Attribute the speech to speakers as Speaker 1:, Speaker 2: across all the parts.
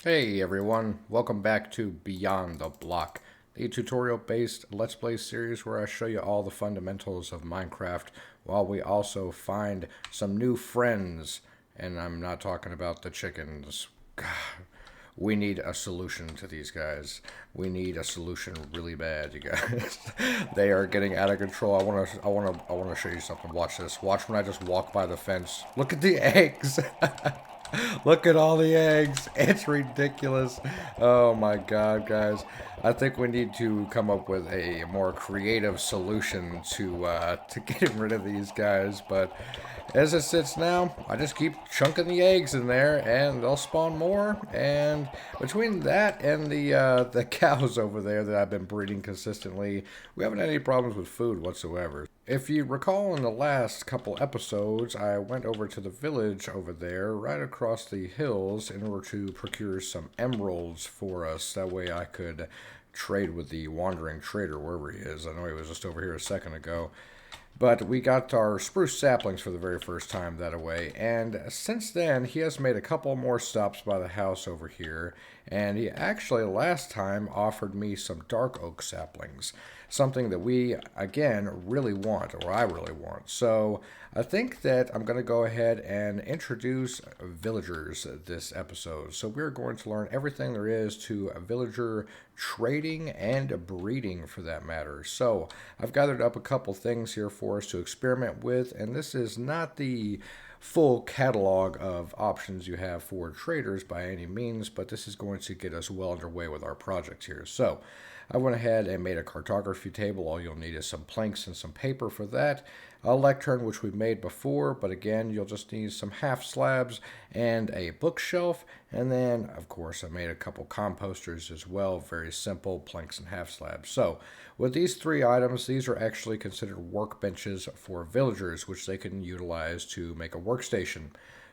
Speaker 1: Hey everyone, welcome back to Beyond the Block, the tutorial-based Let's Play series where I show you all the fundamentals of Minecraft while we also find some new friends. And I'm not talking about the chickens. God, we need a solution to these guys. We need a solution really bad, you guys. They are getting out of control. I wanna show you something. Watch this. Watch when I just walk by the fence. Look at the eggs. Look at all the eggs. It's ridiculous. Oh my god, guys. I think we need to come up with a more creative solution to getting rid of these guys, but as it sits now, I just keep chunking the eggs in there and they'll spawn more, and between that and the cows over there that I've been breeding consistently, we haven't had any problems with food whatsoever. If you recall in the last couple episodes, I went over to the village over there, right across the hills, in order to procure some emeralds for us. That way I could trade with the wandering trader wherever he is. I know he was just over here a second ago. But we got our spruce saplings for the very first time that away, and since then he has made a couple more stops by the house over here, and he actually last time offered me some dark oak saplings, something that we again really want, or I really want. So I think that I'm going to go ahead and introduce villagers this episode. So we're going to learn everything there is to villager trading and breeding for that matter. So I've gathered up a couple things here for us to experiment with, and this is not the full catalog of options you have for traders by any means, but this is going to get us well underway with our project here. So I went ahead and made a cartography table. All you'll need is some planks and some paper for that. A lectern, which we made before, but again, you'll just need some half slabs and a bookshelf. And then, of course, I made a couple composters as well. Very simple, planks and half slabs. So with these three items, these are actually considered workbenches for villagers, which they can utilize to make a workstation.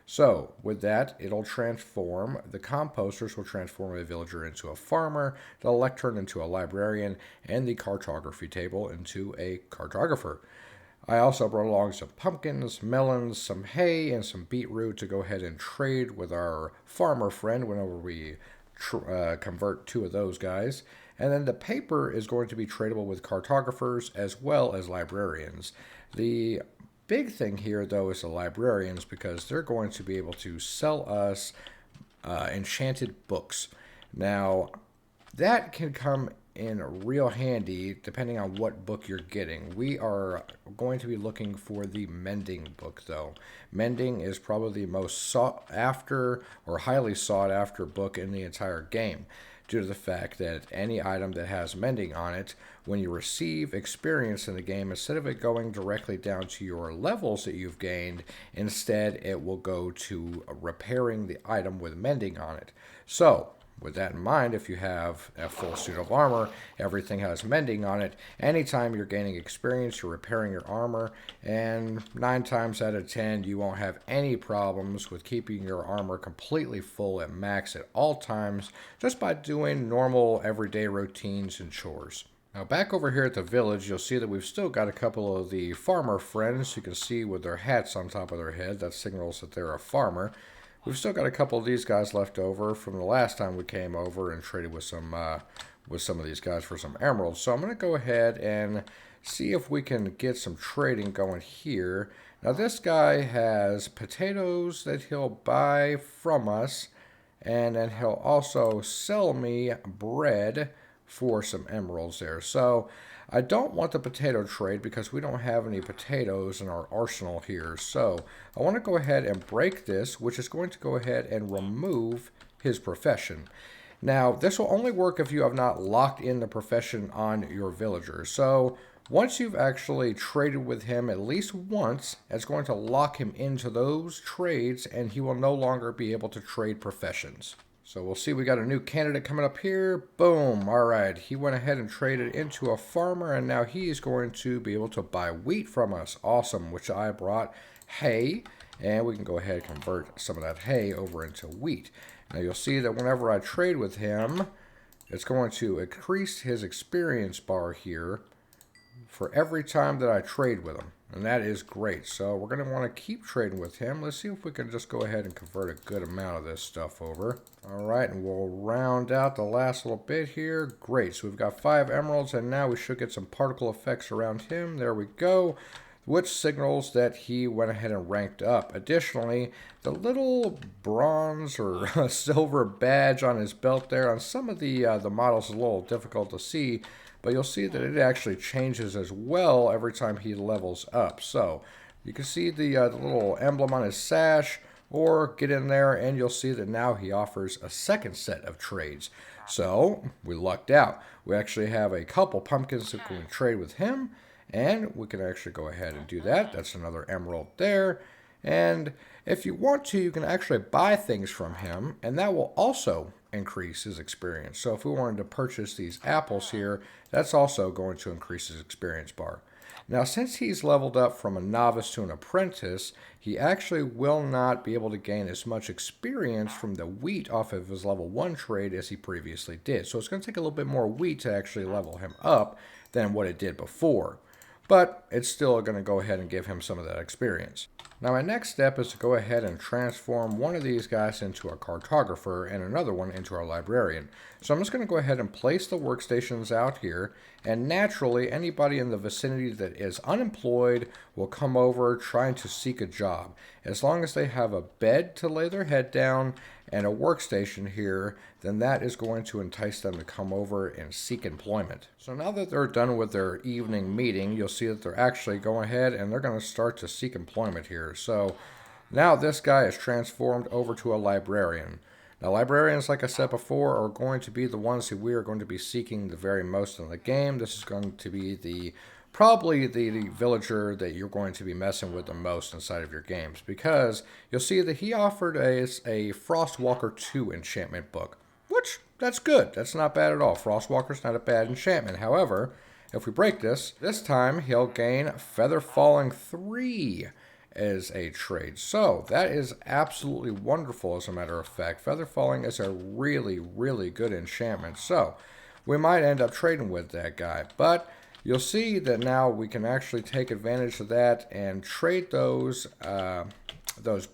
Speaker 1: So, with that, it'll transform, the composters will transform a villager into a farmer, the lectern into a librarian, and the cartography table into a cartographer. I also brought along some pumpkins, melons, some hay, and some beetroot to go ahead and trade with our farmer friend whenever we convert two of those guys. And then the paper is going to be tradable with cartographers as well as librarians. The big thing here, though, is the librarians because they're going to be able to sell us enchanted books. Now, that can come in real handy depending on what book you're getting. We are going to be looking for the mending book, though. Mending is probably the most sought after or highly sought after book in the entire game, due to the fact that any item that has mending on it, when you receive experience in the game, instead of it going directly down to your levels that you've gained, instead it will go to repairing the item with mending on it. So, with that in mind, if you have a full suit of armor, everything has mending on it. Anytime you're gaining experience, you're repairing your armor, and 9 times out of 10, you won't have any problems with keeping your armor completely full at max at all times just by doing normal everyday routines and chores. Now back over here at the village, you'll see that we've still got a couple of the farmer friends you can see with their hats on top of their head. That signals that they're a farmer. We've still got a couple of these guys left over from the last time we came over and traded with some of these guys for some emeralds. So I'm going to go ahead and see if we can get some trading going here. Now this guy has potatoes that he'll buy from us, and then he'll also sell me bread for some emeralds there. So I don't want the potato trade because we don't have any potatoes in our arsenal here. So I want to go ahead and break this, which is going to go ahead and remove his profession. Now, this will only work if you have not locked in the profession on your villager. So once you've actually traded with him at least once, it's going to lock him into those trades, and he will no longer be able to trade professions. So we'll see, we got a new candidate coming up here. Boom. All right. He went ahead and traded into a farmer, and now he's going to be able to buy wheat from us. Awesome. Which I brought hay, and we can go ahead and convert some of that hay over into wheat. Now you'll see that whenever I trade with him, it's going to increase his experience bar here for every time that I trade with him. And that is great. So we're going to want to keep trading with him. Let's see if we can just go ahead and convert a good amount of this stuff over. All right, and we'll round out the last little bit here. Great. So we've got 5 emeralds, and now we should get some particle effects around him. There we go. Which signals that he went ahead and ranked up. Additionally, the little bronze or silver badge on his belt there, on some of the models is a little difficult to see, but you'll see that it actually changes as well every time he levels up. So you can see the little emblem on his sash, or get in there and you'll see that now he offers a second set of trades. So we lucked out. We actually have a couple pumpkins that we can trade with him, and we can actually go ahead and do that. That's another emerald there. And if you want to, you can actually buy things from him, and that will also increase his experience. So if we wanted to purchase these apples here, that's also going to increase his experience bar. Now, since he's leveled up from a novice to an apprentice, he actually will not be able to gain as much experience from the wheat off of his level 1 trade as he previously did. So it's going to take a little bit more wheat to actually level him up than what it did before. But it's still going to go ahead and give him some of that experience. Now my next step is to go ahead and transform one of these guys into a cartographer and another one into our librarian. So I'm just going to go ahead and place the workstations out here, and naturally anybody in the vicinity that is unemployed will come over trying to seek a job. As long as they have a bed to lay their head down and a workstation here, then that is going to entice them to come over and seek employment. So now that they're done with their evening meeting, you'll see that they're actually going ahead and they're going to start to seek employment here. So now this guy is transformed over to a librarian. Now librarians, like I said before, are going to be the ones who we are going to be seeking the very most in the game. This is going to be probably the villager that you're going to be messing with the most inside of your games, because you'll see that he offered us a Frostwalker 2 enchantment book, which, that's good. That's not bad at all. Frostwalker's not a bad enchantment. However, if we break this time he'll gain Feather Falling 3 as a trade. So that is absolutely wonderful. As a matter of fact, Feather Falling is a really, really good enchantment. So we might end up trading with that guy, but you'll see that now we can actually take advantage of that and trade those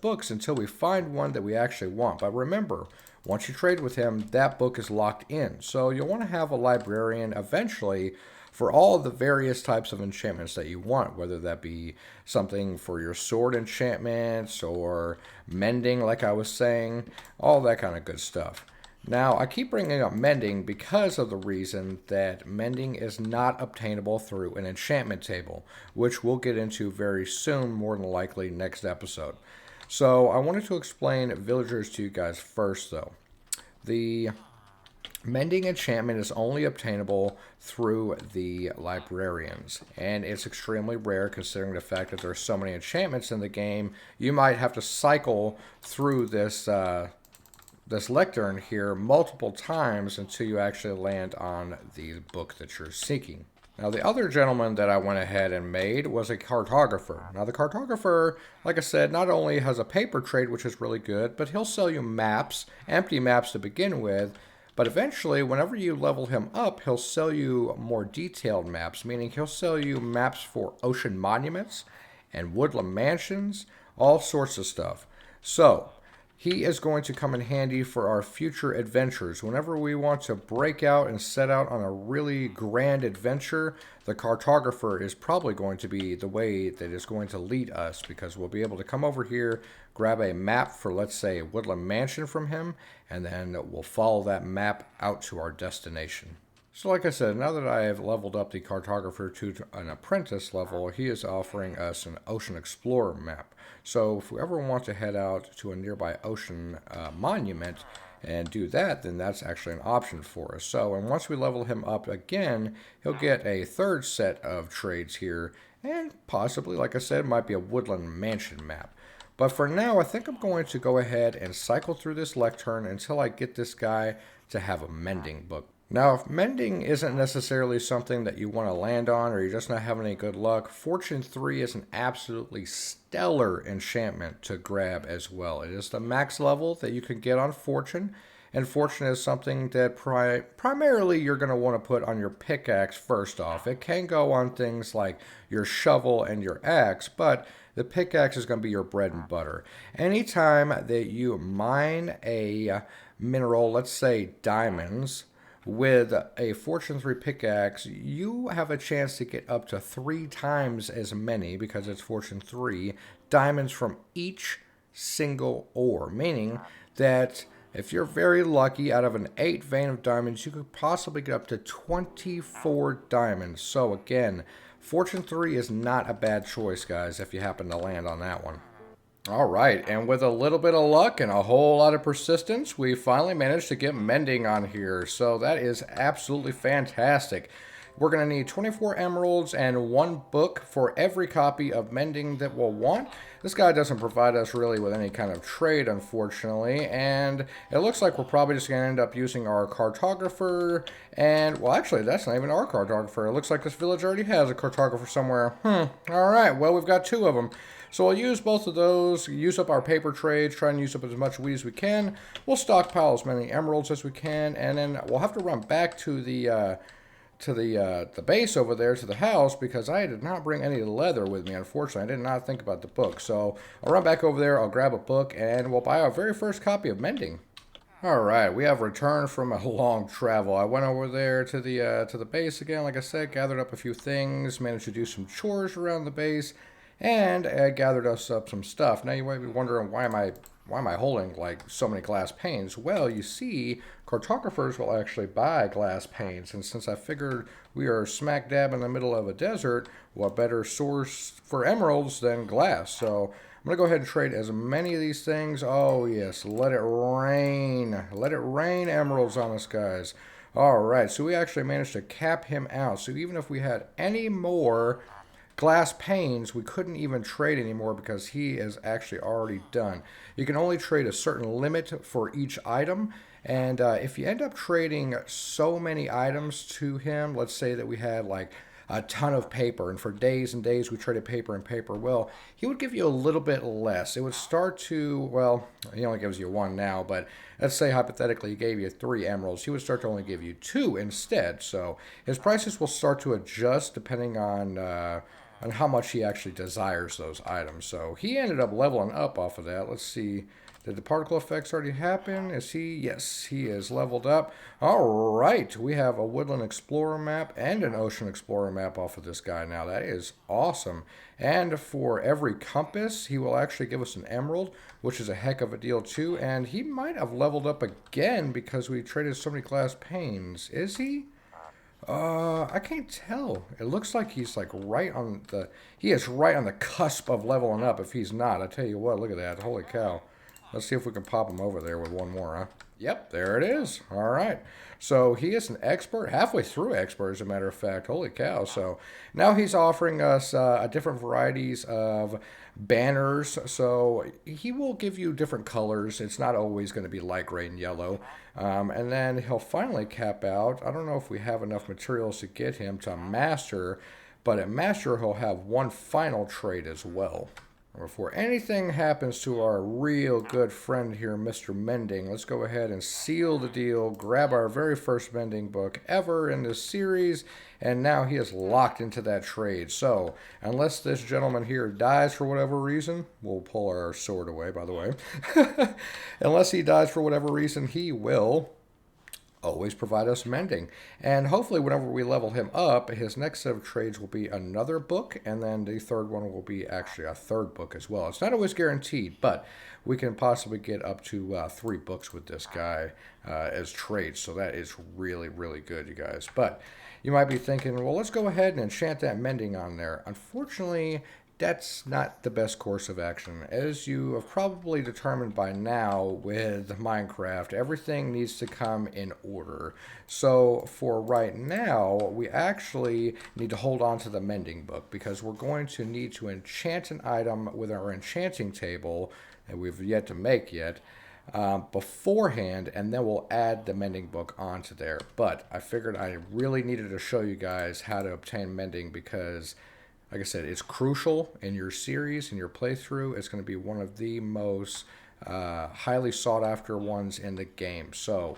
Speaker 1: books until we find one that we actually want. But remember, once you trade with him, that book is locked in. So you'll want to have a librarian eventually for all of the various types of enchantments that you want, whether that be something for your sword enchantments or mending, like I was saying, all that kind of good stuff. Now, I keep bringing up mending because of the reason that mending is not obtainable through an enchantment table, which we'll get into very soon, more than likely next episode. So I wanted to explain villagers to you guys first, though. The mending enchantment is only obtainable through the librarians, and it's extremely rare considering the fact that there are so many enchantments in the game. You might have to cycle through this lectern here multiple times until you actually land on the book that you're seeking. Now, the other gentleman that I went ahead and made was a cartographer. Now, the cartographer, like I said, not only has a paper trade, which is really good, but he'll sell you maps, empty maps to begin with. But eventually, whenever you level him up, he'll sell you more detailed maps, meaning he'll sell you maps for ocean monuments and woodland mansions, all sorts of stuff. So he is going to come in handy for our future adventures. Whenever we want to break out and set out on a really grand adventure, the cartographer is probably going to be the way that is going to lead us, because we'll be able to come over here, grab a map for, let's say, a woodland mansion from him, and then we'll follow that map out to our destination. So like I said, now that I have leveled up the cartographer to an apprentice level, he is offering us an ocean explorer map. So if we ever want to head out to a nearby ocean monument and do that, then that's actually an option for us. So, and once we level him up again, he'll get a third set of trades here, and possibly, like I said, might be a woodland mansion map. But for now, I think I'm going to go ahead and cycle through this lectern until I get this guy to have a mending book. Now, if mending isn't necessarily something that you want to land on, or you're just not having any good luck, Fortune 3 is an absolutely stellar enchantment to grab as well. It is the max level that you can get on Fortune, And fortune is something that primarily you're going to want to put on your pickaxe first off. It can go on things like your shovel and your axe, but the pickaxe is going to be your bread and butter. Anytime that you mine a mineral, let's say diamonds, with a Fortune 3 pickaxe, you have a chance to get up to 3 times as many, because it's Fortune 3, diamonds from each single ore. Meaning that if you're very lucky, out of an 8 vein of diamonds, you could possibly get up to 24 diamonds. So again, Fortune 3 is not a bad choice, guys, if you happen to land on that one. All right, and with a little bit of luck and a whole lot of persistence, we finally managed to get mending on here. So that is absolutely fantastic. We're going to need 24 emeralds and 1 book for every copy of mending that we'll want. This guy doesn't provide us really with any kind of trade, unfortunately, and it looks like we're probably just going to end up using our cartographer. And, well, actually, that's not even our cartographer. It looks like this village already has a cartographer somewhere. All right, well, we've got 2 of them. So we'll use both of those, use up our paper trades, try and use up as much wheat as we can. We'll stockpile as many emeralds as we can, and then we'll have to run back to the base over there, to the house, because I did not bring any leather with me, unfortunately. I did not think about the book. So I'll run back over there, I'll grab a book, and we'll buy our very first copy of Mending. Alright, we have returned from a long travel. I went over there to the base again, like I said, gathered up a few things, managed to do some chores around the base, and gathered us up some stuff. Now you might be wondering, why am I holding like so many glass panes? Well, you see, cartographers will actually buy glass panes, and since I figured we are smack dab in the middle of a desert, what better source for emeralds than glass? So I'm gonna go ahead and trade as many of these things. Oh yes, let it rain. Let it rain emeralds on us, guys. Alright, so we actually managed to cap him out. So even if we had any more glass panes, we couldn't even trade anymore because he is actually already done. You can only trade a certain limit for each item, and if you end up trading so many items to him, let's say that we had like a ton of paper, and for days and days we traded paper and paper, well, he would give you a little bit less. It would start to, well, he only gives you 1 now, but let's say hypothetically he gave you 3 emeralds, he would start to only give you 2 instead. So his prices will start to adjust depending on how much he actually desires those items. So he ended up leveling up off of that. Let's see. Did the particle effects already happen? Is he? Yes, he is leveled up. All right. We have a Woodland Explorer map and an Ocean Explorer map off of this guy now. That is awesome. And for every compass, he will actually give us an emerald, which is a heck of a deal too. And he might have leveled up again because we traded so many glass panes. Is he? I can't tell. It looks like he's like he is right on the cusp of leveling up. If he's not, I tell you what, look at that. Holy cow. Let's see if we can pop him over there with 1 more, huh? Yep, there it is. All right. So he is an expert, halfway through expert, as a matter of fact. Holy cow. So now he's offering us different varieties of banners. So he will give you different colors. It's not always going to be light gray and yellow. And then he'll finally cap out. I don't know if we have enough materials to get him to master, but at master he'll have 1 final trade as well. Before anything happens to our real good friend here, Mr. Mending, let's go ahead and seal the deal, grab our very first mending book ever in this series, and now he is locked into that trade. So, unless this gentleman here dies for whatever reason, we'll pull our sword away, by the way. Unless he dies for whatever reason, he will always provide us mending. And hopefully whenever we level him up, his next set of trades will be another book, and then the third one will be actually a 3rd book as well. It's not always guaranteed, but we can possibly get up to 3 books with this guy as trades. So that is really, really good, you guys. But you might be thinking, well, let's go ahead and enchant that mending on there. Unfortunately, that's not the best course of action. As you have probably determined by now with Minecraft, everything needs to come in order. So for right now, we actually need to hold on to the mending book because we're going to need to enchant an item with our enchanting table that we've yet to make yet beforehand, and then we'll add the mending book onto there. But I figured I really needed to show you guys how to obtain mending because, like I said, it's crucial in your series, in your playthrough. It's going to be one of the most highly sought after ones in the game. So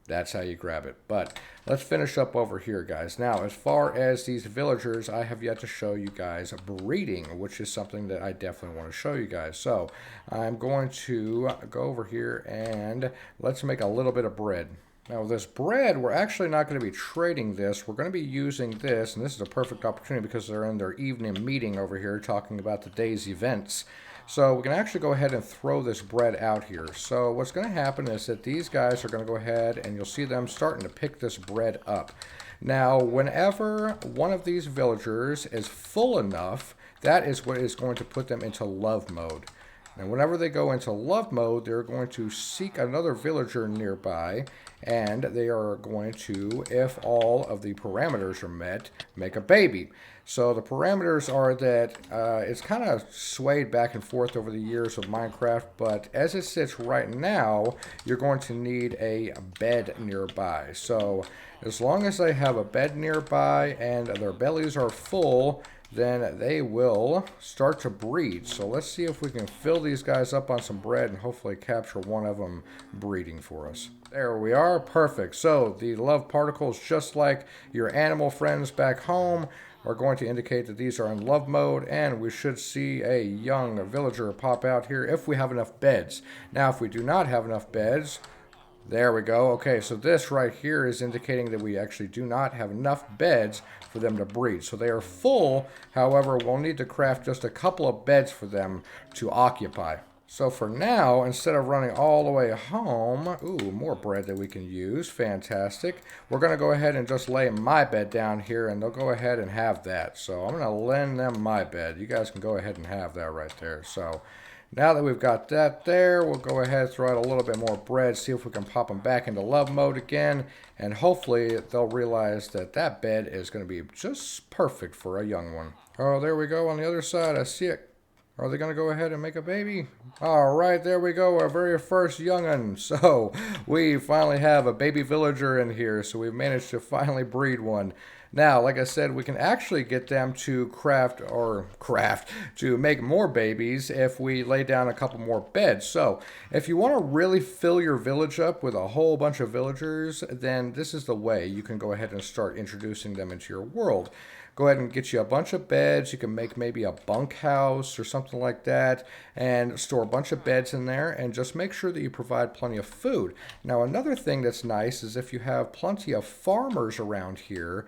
Speaker 1: that's how you grab it. But let's finish up over here, guys. Now, as far as these villagers, I have yet to show you guys breeding, which is something that I definitely want to show you guys. So I'm going to go over here and let's make a little bit of bread. Now, this bread, we're actually not going to be trading this. We're going to be using this, and this is a perfect opportunity because they're in their evening meeting over here talking about the day's events. So we can actually go ahead and throw this bread out here. So what's going to happen is that these guys are going to go ahead and you'll see them starting to pick this bread up. Now, whenever one of these villagers is full enough, that is what is going to put them into love mode. And whenever they go into love mode, they're going to seek another villager nearby, and they are going to, if all of the parameters are met, make a baby. So the parameters are that it's kind of swayed back and forth over the years of Minecraft, but as it sits right now, you're going to need a bed nearby. So as long as they have a bed nearby and their bellies are full, then they will start to breed. So let's see if we can fill these guys up on some bread and hopefully capture one of them breeding for us. There we are, perfect. So the love particles, just like your animal friends back home, are going to indicate that these are in love mode, and we should see a young villager pop out here if we have enough beds. Now, if we do not have enough beds, there we go. Okay, so this right here is indicating that we actually do not have enough beds for them to breed. So they are full, however, we'll need to craft just a couple of beds for them to occupy. So for now, instead of running all the way home, ooh, more bread that we can use, fantastic. We're going to go ahead and just lay my bed down here, and they'll go ahead and have that. So I'm going to lend them my bed. You guys can go ahead and have that right there. So now that we've got that there, we'll go ahead and throw out a little bit more bread, see if we can pop them back into love mode again, and hopefully they'll realize that that bed is going to be just perfect for a young one. Oh, there we go on the other side. I see it. Are they going to go ahead and make a baby? All right, there we go, our very first young'un. So we finally have a baby villager in here, so we've managed to finally breed one. Now, like I said, we can actually get them to to make more babies if we lay down a couple more beds. So if you want to really fill your village up with a whole bunch of villagers, then this is the way you can go ahead and start introducing them into your world. Go ahead and get you a bunch of beds. You can make maybe a bunkhouse or something like that and store a bunch of beds in there, and just make sure that you provide plenty of food. Now, another thing that's nice is if you have plenty of farmers around here,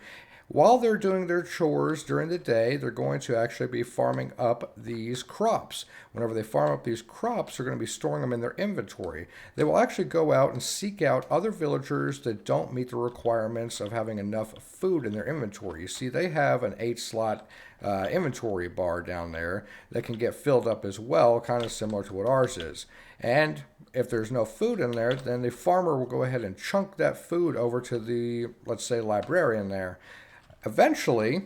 Speaker 1: while they're doing their chores during the day, they're going to actually be farming up these crops. Whenever they farm up these crops, they're going to be storing them in their inventory. They will actually go out and seek out other villagers that don't meet the requirements of having enough food in their inventory. You see, they have an 8-slot inventory bar down there that can get filled up as well, kind of similar to what ours is. And if there's no food in there, then the farmer will go ahead and chunk that food over to the, let's say, librarian there. Eventually,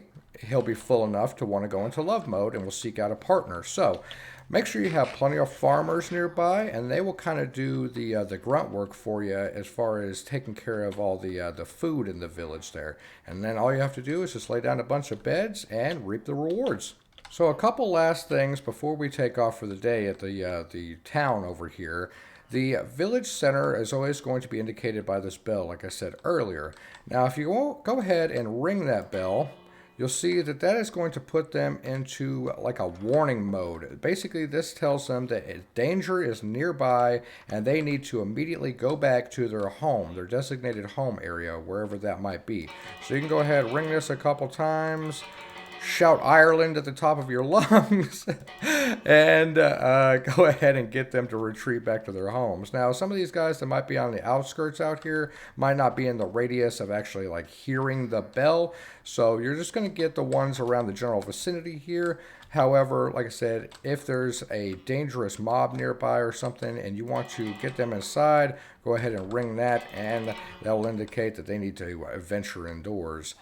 Speaker 1: he'll be full enough to want to go into love mode and will seek out a partner. So make sure you have plenty of farmers nearby, and they will kind of do the grunt work for you as far as taking care of all the food in the village there. And then all you have to do is just lay down a bunch of beds and reap the rewards. So a couple last things before we take off for the day at the town over here. The village center is always going to be indicated by this bell, like I said earlier. Now, if you go ahead and ring that bell, you'll see that that is going to put them into like a warning mode. Basically, this tells them that danger is nearby and they need to immediately go back to their home, their designated home area, wherever that might be. So you can go ahead and ring this a couple times. Shout Ireland at the top of your lungs and go ahead and get them to retreat back to their homes. Now, some of these guys that might be on the outskirts out here might not be in the radius of actually like hearing the bell. So you're just going to get the ones around the general vicinity here. However, like I said, if there's a dangerous mob nearby or something and you want to get them inside, go ahead and ring that, and that will indicate that they need to venture indoors.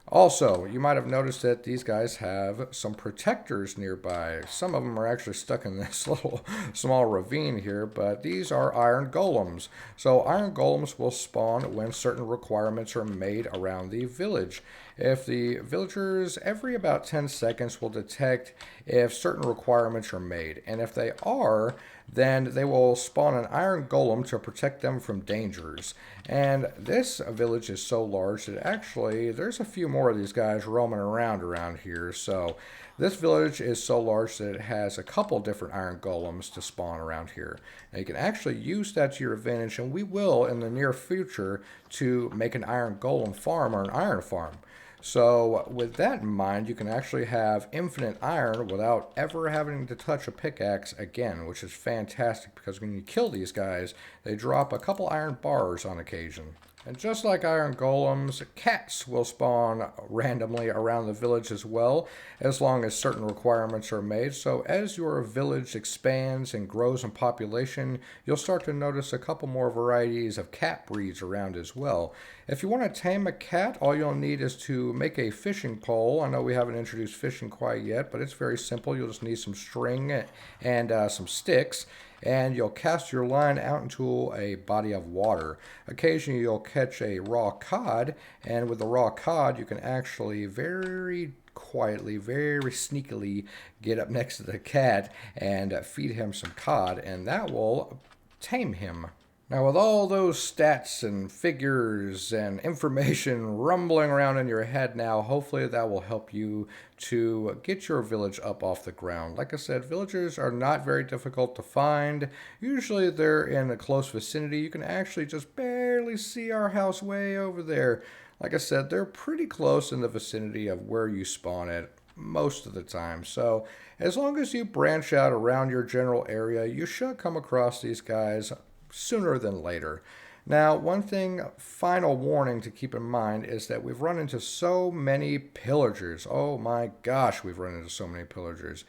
Speaker 1: Also, you might have noticed that these guys have some protectors nearby. Some of them are actually stuck in this little small ravine here, but these are iron golems. So iron golems will spawn when certain requirements are made around the village. If the villagers every about 10 seconds will detect if certain requirements are made, and if they are, then they will spawn an iron golem to protect them from dangers. And this village is so large that actually there's a few more of these guys roaming around here. So this village is so large that it has a couple different iron golems to spawn around here. Now you can actually use that to your advantage, and we will in the near future to make an iron golem farm or an iron farm. So with that in mind, you can actually have infinite iron without ever having to touch a pickaxe again, which is fantastic because when you kill these guys, they drop a couple iron bars on occasion. And just like iron golems, cats will spawn randomly around the village as well, as long as certain requirements are made. So as your village expands and grows in population, you'll start to notice a couple more varieties of cat breeds around as well. If you want to tame a cat, all you'll need is to make a fishing pole. I know we haven't introduced fishing quite yet, but it's very simple. You'll just need some string and some sticks, and you'll cast your line out into a body of water. Occasionally you'll catch a raw cod, and with the raw cod you can actually very quietly, very sneakily get up next to the cat and feed him some cod, and that will tame him. Now, with all those stats and figures and information rumbling around in your head now, hopefully that will help you to get your village up off the ground. Like I said, villagers are not very difficult to find. Usually they're in a close vicinity. You can actually just barely see our house way over there. Like I said, they're pretty close in the vicinity of where you spawn at most of the time. So as long as you branch out around your general area, you should come across these guys sooner than later. Now, one thing, final warning to keep in mind is that we've run into so many pillagers. Oh my gosh, we've run into so many pillagers.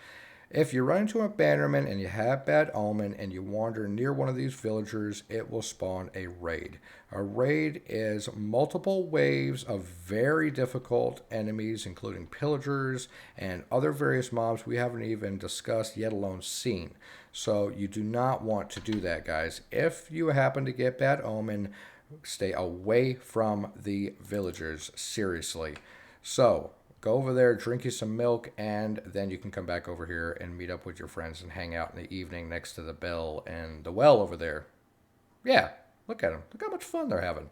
Speaker 1: If you run into an abandonment and you have bad omen and you wander near one of these villagers, it will spawn a raid. A raid is multiple waves of very difficult enemies, including pillagers and other various mobs we haven't even discussed, yet alone seen. So you do not want to do that, guys. If you happen to get bad omen, stay away from the villagers, seriously. So go over there, drink you some milk, and then you can come back over here and meet up with your friends and hang out in the evening next to the bell and the well over there. Yeah, look at them. Look how much fun they're having.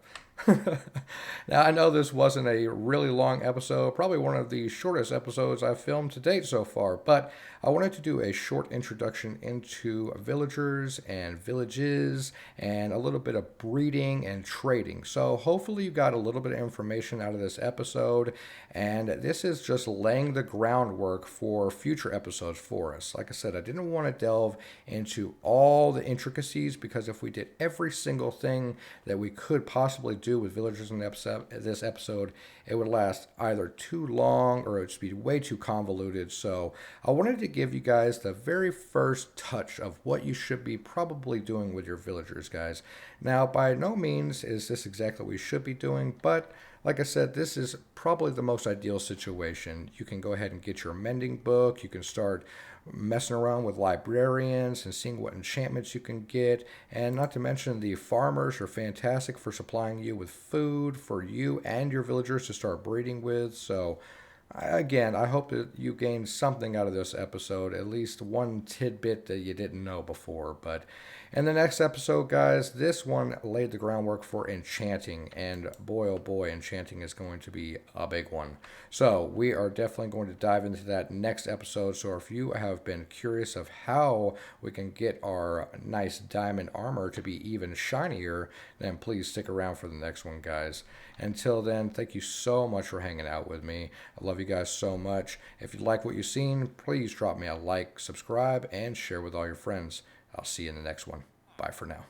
Speaker 1: Now, I know this wasn't a really long episode, probably one of the shortest episodes I've filmed to date so far, but I wanted to do a short introduction into villagers and villages and a little bit of breeding and trading. So hopefully you got a little bit of information out of this episode, and this is just laying the groundwork for future episodes for us. Like I said, I didn't want to delve into all the intricacies because if we did every single thing that we could possibly do with villagers in this episode, it would last either too long or it would be way too convoluted. So I wanted to give you guys the very first touch of what you should be probably doing with your villagers, guys. Now, by no means is this exactly what we should be doing, but like I said, this is probably the most ideal situation. You can go ahead and get your mending book. You can start messing around with librarians and seeing what enchantments you can get. And not to mention, the farmers are fantastic for supplying you with food for you and your villagers to start breeding with. So again, I hope that you gained something out of this episode, at least one tidbit that you didn't know before. But in the next episode, guys, this one laid the groundwork for enchanting, and boy, oh boy, enchanting is going to be a big one. So we are definitely going to dive into that next episode. So if you have been curious of how we can get our nice diamond armor to be even shinier, then please stick around for the next one, guys. Until then, thank you so much for hanging out with me. I love you guys so much. If you like what you've seen, please drop me a like, subscribe, and share with all your friends. I'll see you in the next one. Bye for now.